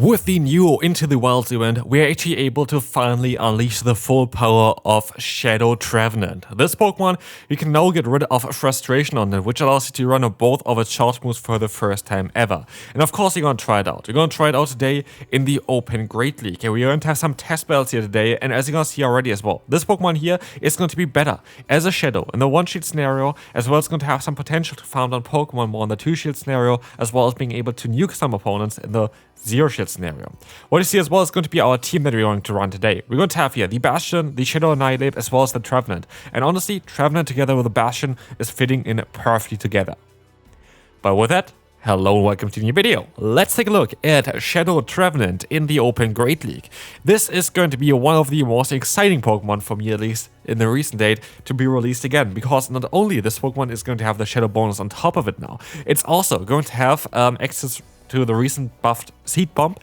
With the new Into the Wilds event, we're actually able to finally unleash the full power of Shadow Trevenant. This Pokemon, you can now get rid of frustration on it, which allows you to run both of its charge moves for the first time ever. And of course, you're going to try it out. You're going to try it out today in the Open Great League. We're going to have some test battles here today, and as you're going to see already as well, this Pokemon here is going to be better as a Shadow in the one-shield scenario, as well as going to have some potential to farm down Pokemon more in the two-shield scenario, as well as being able to nuke some opponents in the zero-shield scenario. What you see as well is going to be our team that we're going to run today. We're going to have here the Bastion, the Shadow Annihilate, as well as the Trevenant. And honestly, Trevenant together with the Bastion is fitting in perfectly together. But with that, hello and welcome to the new video. Let's take a look at Shadow Trevenant in the Open Great League. This is going to be one of the most exciting Pokemon for me, at least in the recent date, to be released again, because not only this Pokemon is going to have the Shadow bonus on top of it now, it's also going to have access to the recent buffed Seed Bomb.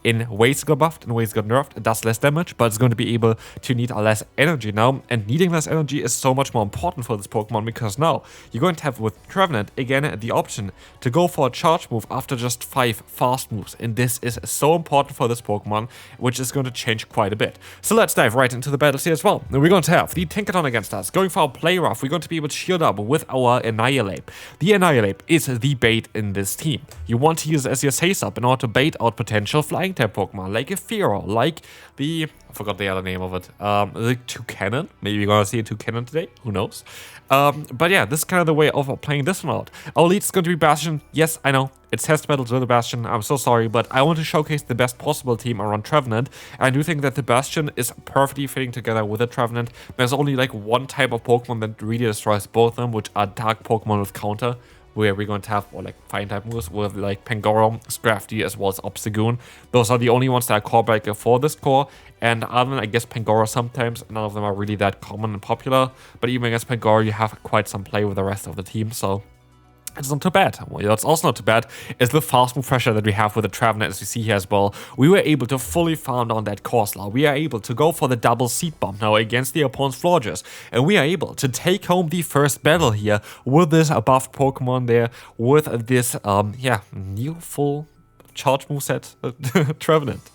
In ways it got buffed, in ways it got nerfed, it does less damage, but it's going to be able to need less energy now, and needing less energy is so much more important for this Pokemon, because now you're going to have with Trevenant again the option to go for a charge move after just 5 fast moves, and this is so important for this Pokemon, which is going to change quite a bit. So let's dive right into the battles here as well. We're going to have the Tinkaton against us, going for our Play Rough. We're going to be able to shield up with our Annihilate. The Annihilate is the bait in this team. You want to use it as your Sace Up in order to bait out potential flying type Pokemon like a Fearow, like the, I forgot the other name of it, the Toucannon. Maybe you're gonna see a Toucannon today, who knows. But yeah, this is kind of the way of playing this one out. Our lead is going to be Bastion. Yes, I know, it's test battles with the Bastion, I'm so sorry, but I want to showcase the best possible team around Trevenant. I do think that the Bastion is perfectly fitting together with the Trevenant. There's only like one type of Pokemon that really destroys both of them, which are dark Pokemon with counter, where we're going to have like fire type moves with like Pangoro, Scrafty, as well as Obstagoon. Those are the only ones that are core breaker for this core, and other than I guess Pangoro sometimes, none of them are really that common and popular, but even against Pangoro you have quite some play with the rest of the team, so it's not too bad. What's also not too bad is the fast move pressure that we have with the Trevenant, as you see here as well. We were able to fully farm down that Corsola. We are able to go for the double Seed Bomb now against the opponent's Florges. And we are able to take home the first battle here with this buffed Pokemon there, with this, new full charge moveset Trevenant.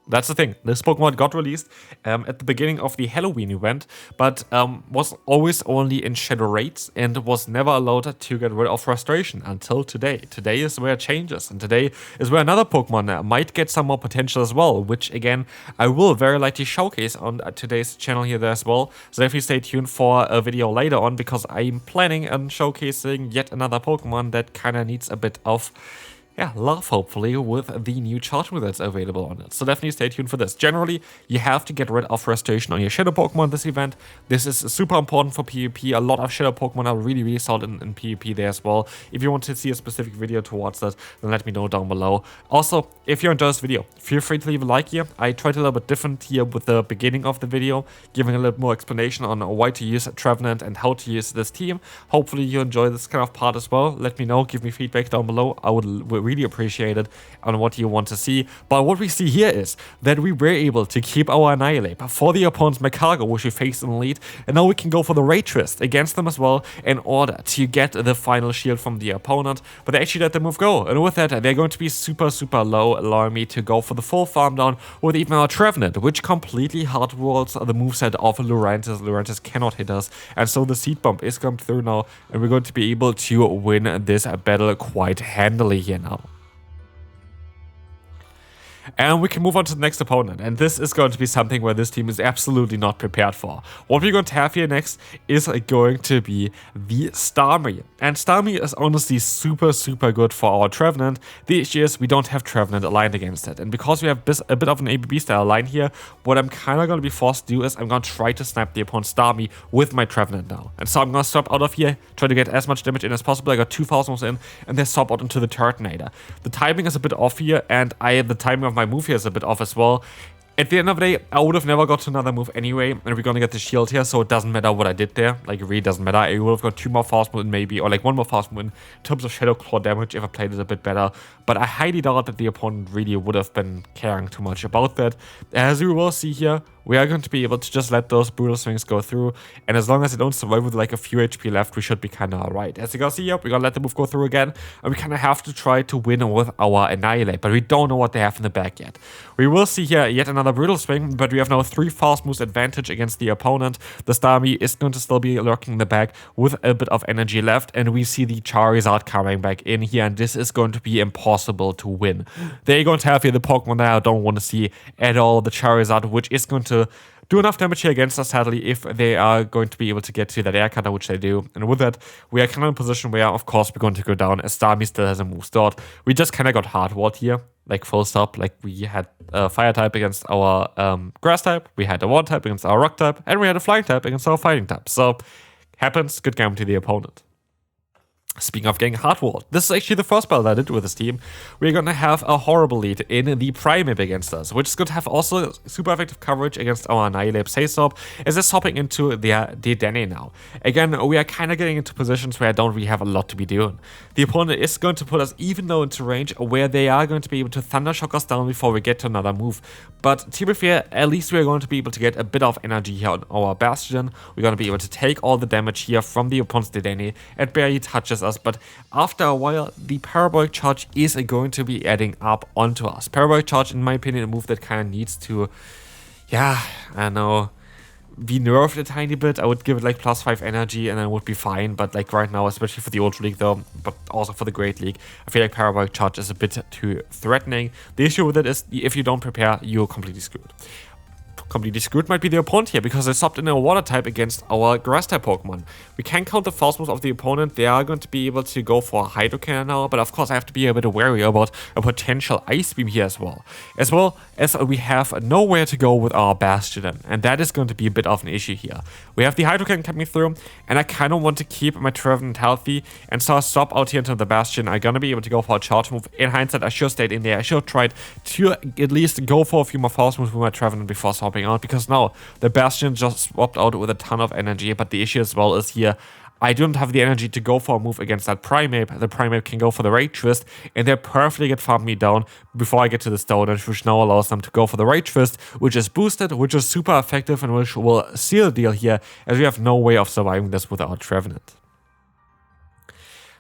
That's the thing, this Pokemon got released at the beginning of the Halloween event, but was always only in Shadow Raids and was never allowed to get rid of frustration until today. Today is where it changes, and today is where another Pokemon might get some more potential as well, which again, I will very likely showcase on today's channel here as well. So definitely stay tuned for a video later on, because I'm planning on showcasing yet another Pokemon that kind of needs a bit of love, hopefully, with the new charge move that's available on it. So definitely stay tuned for this. Generally, you have to get rid of frustration on your Shadow Pokemon this event. This is super important for PvP. A lot of Shadow Pokemon are really, really solid in PvP there as well. If you want to see a specific video towards that, then let me know down below. Also, if you enjoyed this video, feel free to leave a like here. I tried a little bit different here with the beginning of the video, giving a little more explanation on why to use Trevenant and how to use this team. Hopefully you enjoy this kind of part as well. Let me know, give me feedback down below. I would really appreciate it on what you want to see. But what we see here is that we were able to keep our Annihilate for the opponent's Magcargo, which we faced in the lead, and now we can go for the Ray Twist against them as well in order to get the final shield from the opponent. But they actually let the move go, and with that they're going to be super low, allowing me to go for the full farm down with even our Trevenant, which completely hard rolls the moveset of Lurantis. Lurantis cannot hit us, and so the Seed Bomb is coming through now, and we're going to be able to win this battle quite handily here now. And we can move on to the next opponent, and this is going to be something where this team is absolutely not prepared for. What we're going to have here next is going to be the Starmie. And Starmie is honestly super good for our Trevenant. The issue is we don't have Trevenant aligned against it, and because we have a bit of an ABB style line here, what I'm kind of going to be forced to do is I'm going to try to snipe the opponent's Starmie with my Trevenant now. And so I'm going to swap out of here, try to get as much damage in as possible. I got 2,000 in, and then swap out into the Turtonator. The timing is a bit off here, and the timing of my move here is a bit off as well. At the end of the day, I would have never got to another move anyway, and we're gonna get the shield here, so it doesn't matter what I did there. Like, it really doesn't matter. I would have got 2 more fast moves maybe, or like 1 more fast move in terms of Shadow Claw damage if I played it a bit better, but I highly doubt that the opponent really would have been caring too much about that. As we will see here, we are going to be able to just let those brutal swings go through, and as long as they don't survive with like a few HP left, we should be kind of alright. As you guys see here, we're gonna let the move go through again, and we kind of have to try to win with our Annihilate, but we don't know what they have in the back yet. We will see here yet another brutal swing, but we have now 3 fast moves advantage against the opponent. The Starmie is going to still be lurking in the back with a bit of energy left, and we see the Charizard coming back in here, and this is going to be impossible to win. They're going to have here the Pokemon that I don't want to see at all, the Charizard, which is going to do enough damage here against us, sadly, if they are going to be able to get to that air cutter, which they do. And with that, we are kind of in a position where, of course, we're going to go down as Starmie still has a move start. We just kind of got hardwalled here, like full stop. Like we had a fire type against our grass type, we had a water type against our rock type, and we had a flying type against our fighting type. So, happens, good game to the opponent. Speaking of getting hardwalled, this is actually the first battle I did with this team. We're going to have a horrible lead in the Primeape against us, which is going to have also super effective coverage against our Annihilate Saysop, as it's hopping into the Dedenne now. Again, we are kind of getting into positions where I don't really have a lot to be doing. The opponent is going to put us even though into range where they are going to be able to Thunder Shock us down before we get to another move. But to be fair, at least we're going to be able to get a bit of energy here on our Bastion. We're going to be able to take all the damage here from the opponent's Dedenne. It barely touches us, but after a while, the Parabolic Charge is going to be adding up onto us. Parabolic Charge, in my opinion, a move that kind of needs to, yeah, I don't know, be nerfed a tiny bit. I would give it like +5 energy and then it would be fine, but like right now, especially for the Ultra League though, but also for the Great League, I feel like Parabolic Charge is a bit too threatening. The issue with it is if you don't prepare, you're completely screwed. Completely screwed might be the opponent here, because they swapped in a water type against our grass type Pokemon. We can count the fast moves of the opponent. They are going to be able to go for a Hydro Cannon now, but of course I have to be a bit wary about a potential Ice Beam here as well as we have nowhere to go with our Bastion, and that is going to be a bit of an issue here. We have the Hydro Cannon coming through, and I kind of want to keep my Trevenant healthy, and so I swap out here into the Bastion. I'm going to be able to go for a charge move. In hindsight, I should have stayed in there. I should have tried to at least go for a few more fast moves with my Trevenant before swapping out, because now the Bastion just swapped out with a ton of energy. But the issue as well is here, I don't have the energy to go for a move against that Primeape. The Primeape can go for the Rage Fist, and they perfectly get farmed me down before I get to the Stone Edge, which now allows them to go for the Rage Fist, which is boosted, which is super effective, and which will seal the deal here, as we have no way of surviving this without Trevenant.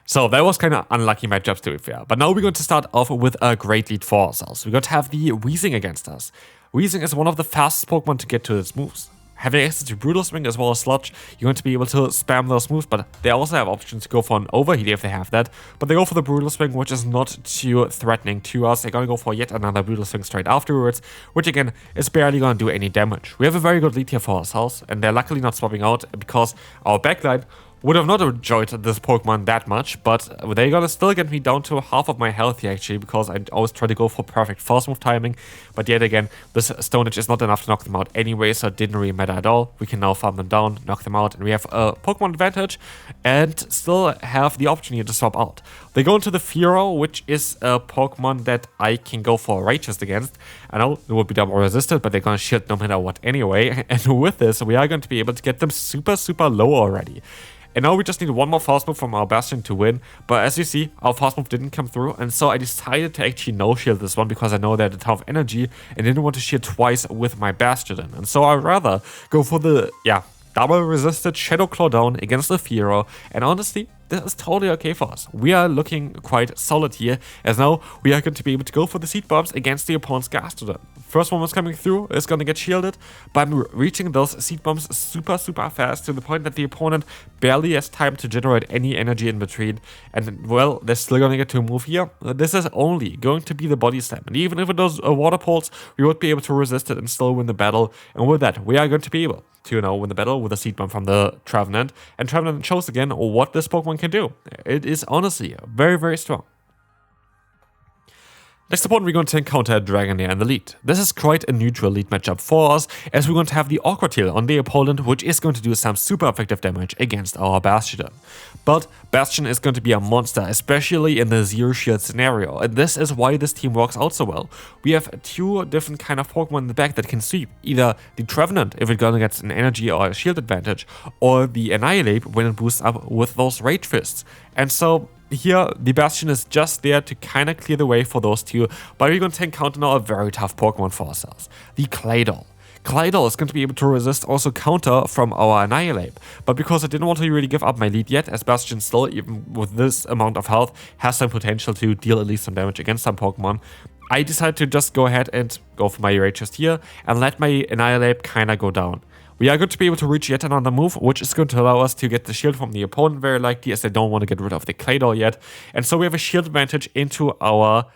So that was kind of unlucky matchups, to be fair. But now we're going to start off with a great lead for ourselves. We're going to have the Weezing against us. Weezing is one of the fastest Pokemon to get to its moves. Having access to Brutal Swing as well as Sludge, you're going to be able to spam those moves, but they also have options to go for an Overheat if they have that. But they go for the Brutal Swing, which is not too threatening to us. They're going to go for yet another Brutal Swing straight afterwards, which again is barely going to do any damage. We have a very good lead here for ourselves, and they're luckily not swapping out because our backline would have not enjoyed this Pokemon that much, but they're gonna still get me down to half of my health here actually, because I always try to go for perfect fast move timing. But yet again, this Stone Edge is not enough to knock them out anyway, so it didn't really matter at all. We can now farm them down, knock them out, and we have a Pokemon advantage and still have the option here to swap out. They go into the Fearow, which is a Pokemon that I can go for a Rage Fist against. I know it would be double resisted, but they're gonna shield no matter what anyway. And with this, we are going to be able to get them super low already. And now we just need one more fast move from our Bastion to win. But as you see, our fast move didn't come through. And so I decided to actually no-shield this one, because I know they had a ton of energy and didn't want to shield twice with my Bastion. And so I'd rather go for the, double resisted Shadow Claw down against the Fearow. And honestly, this is totally okay for us. We are looking quite solid here, as now we are going to be able to go for the Seed Bombs against the opponent's Gastrodon. First one was coming through, is going to get shielded, but I'm reaching those Seed Bombs super fast, to the point that the opponent barely has time to generate any energy in between. And well, they're still going to get to move here. This is only going to be the Body Slam, and even if it does Water Pulse, we would be able to resist it and still win the battle. And with that, we are going to be able to win the battle with a Seed Bomb from the Trevenant. And Trevenant shows again what this Pokemon can do. It is honestly very strong. Next opponent, we're going to encounter a Dragonair in the lead. This is quite a neutral lead matchup for us, as we're going to have the Awkward Tail on the opponent, which is going to do some super effective damage against our Bastion. But Bastion is going to be a monster, especially in the Zero Shield scenario, and this is why this team works out so well. We have two different kind of Pokemon in the back that can sweep. Either the Trevenant, if it gets an energy or a shield advantage, or the Annihilate when it boosts up with those Rage Fists. And so here, the Bastion is just there to kind of clear the way for those two, but we're going to encounter now a very tough Pokemon for ourselves, the Claydol. Glidol is going to be able to resist also counter from our Annihilate. But because I didn't want to really give up my lead yet, as Bastion still, even with this amount of health, has some potential to deal at least some damage against some Pokemon, I decided to just go ahead and go for my Rage Chest here and let my Annihilate kinda go down. We are going to be able to reach yet another move, which is going to allow us to get the shield from the opponent very likely, as they don't want to get rid of the Claydol yet. And so we have a shield advantage into our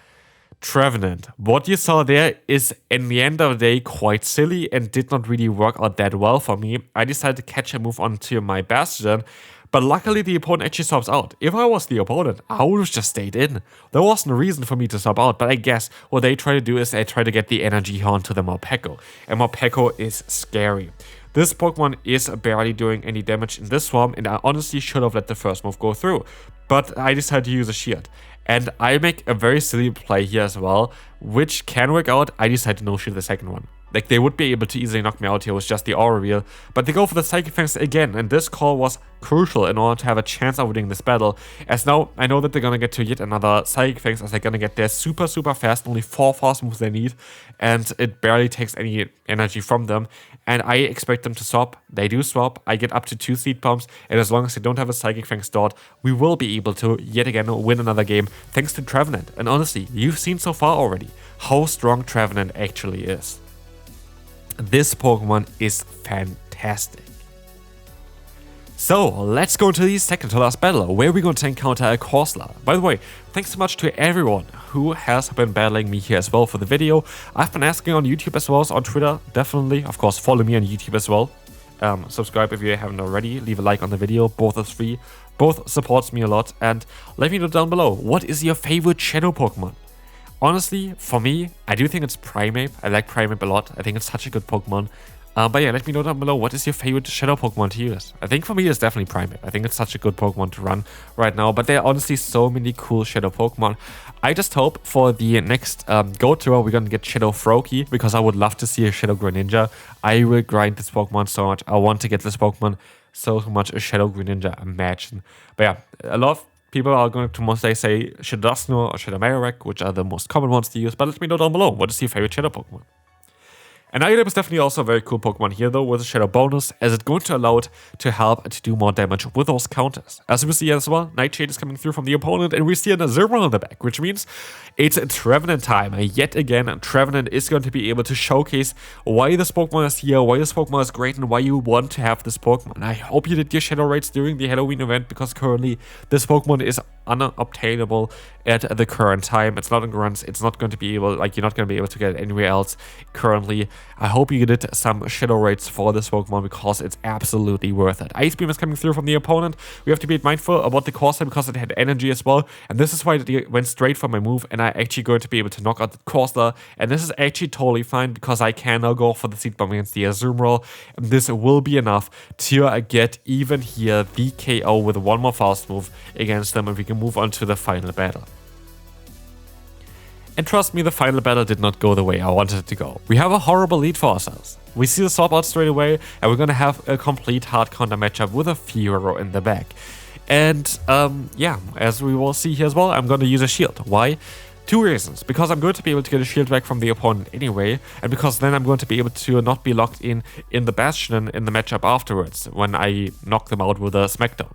Trevenant. What you saw there is, in the end of the day, quite silly and did not really work out that well for me. I decided to catch a move onto my Bastion, but luckily the opponent actually swaps out. If I was the opponent, I would have just stayed in. There wasn't a reason for me to swap out, but I guess what they try to do is they try to get the energy onto the Morpeko. And Morpeko is scary. This Pokemon is barely doing any damage in this form, and I honestly should have let the first move go through. But I decided to use a shield. And I make a very silly play here as well, which can work out. I decided to no-shield the second one. Like, they would be able to easily knock me out here with just the Aura Wheel, but they go for the Psychic Fangs again, and this call was crucial in order to have a chance of winning this battle, as now I know that they're gonna get to yet another Psychic Fangs, as they're gonna get there super fast, only 4 fast moves they need, and it barely takes any energy from them, and I expect them to swap. They do swap. I get up to 2 Seed Bombs, and as long as they don't have a Psychic Fang stored, we will be able to yet again win another game thanks to Trevenant. And honestly, you've seen so far already how strong Trevenant actually is. This Pokemon is fantastic. So let's go into the second to last battle, where we're going to encounter a Corsola. By the way, thanks so much to everyone who has been battling me here as well for the video. I've been asking on YouTube as well as on Twitter. Definitely, of course, follow me on YouTube as well. Subscribe if you haven't already. Leave a like on the video. Both are free. Both supports me a lot. And let me know down below, what is your favorite Shadow Pokemon? Honestly, for me, I do think it's Primeape. I like Primeape a lot. I think it's such a good Pokemon. But yeah, let me know down below, what is your favorite Shadow Pokemon to use? I think for me it's definitely Primeape. I think it's such a good Pokemon to run right now. But there are honestly so many cool Shadow Pokemon. I just hope for the next Go Tour we're gonna get Shadow Froakie, because I would love to see a Shadow Greninja. I will grind this Pokemon so much. I want to get this Pokemon so much, a Shadow Greninja, imagine. But yeah, a lot of people are going to mostly say Shadow Dusknoir or Shadow Marowak, which are the most common ones to use, but let me know down below, what is your favorite Shadow Pokemon? Annihilate is definitely also a very cool Pokemon here though, with a Shadow bonus, as it's going to allow it to help to do more damage with those counters. As we see as well, Nightshade is coming through from the opponent, and we see an Azumarill in the back, which means it's Trevenant time. Yet again, Trevenant is going to be able to showcase why this Pokemon is here, why this Pokemon is great, and why you want to have this Pokemon. I hope you did your Shadow raids during the Halloween event, because currently this Pokemon is unobtainable at the current time. It's not in grunts. It's not going to be able, like, you're not going to be able to get it anywhere else currently. I hope you did some Shadow raids for this Pokemon, because it's absolutely worth it. Ice Beam is coming through from the opponent. We have to be mindful about the Corsola, because it had energy as well, and this is why it went straight for my move, and I actually going to be able to knock out the Corsola, and this is actually totally fine, because I can now go for the Seed Bomb against the Azumarill, and this will be enough to get even here the KO with one more fast move against them, and we can move on to the final battle. And trust me, the final battle did not go the way I wanted it to go. We have a horrible lead for ourselves. We see the swap out straight away, and we're gonna have a complete hard counter matchup with a Fearow in the back. And yeah, as we will see here as well, I'm gonna use a shield. Why? 2 reasons. Because I'm going to be able to get a shield back from the opponent anyway, and because then I'm going to be able to not be locked in the Bastion in the matchup afterwards when I knock them out with a Smackdown.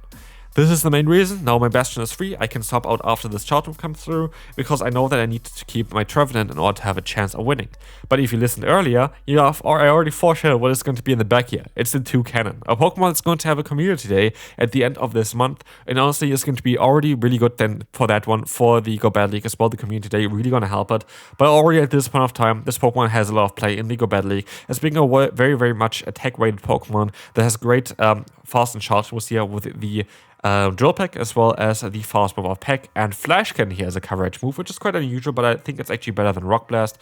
This is the main reason. Now my Bastion is free. I can swap out after this charge move comes through, because I know that I need to keep my Trevenant in order to have a chance of winning. But if you listened earlier, I already foreshadowed what is going to be in the back here. It's the 2 cannon. A Pokemon that's going to have a community day at the end of this month, and honestly is going to be already really good then for that one, for the GO Battle League as well. The community day really going to help it. But already at this point of time, this Pokemon has a lot of play in the GO Battle League, as being a very much attack-weighted Pokemon that has great fast and charge moves here with the Drill Peck, as well as the fast move of Peck, and Flash Cannon here as a coverage move, which is quite unusual, but I think it's actually better than Rock Blast.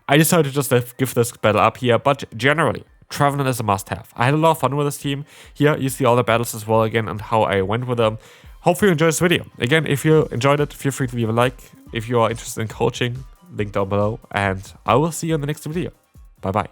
I decided to just give this battle up here, but generally, Trevenant is a must-have. I had a lot of fun with this team. Here you see all the battles as well again, and how I went with them. Hopefully you enjoyed this video. Again, if you enjoyed it, feel free to leave a like. If you are interested in coaching, link down below, and I will see you in the next video. Bye bye.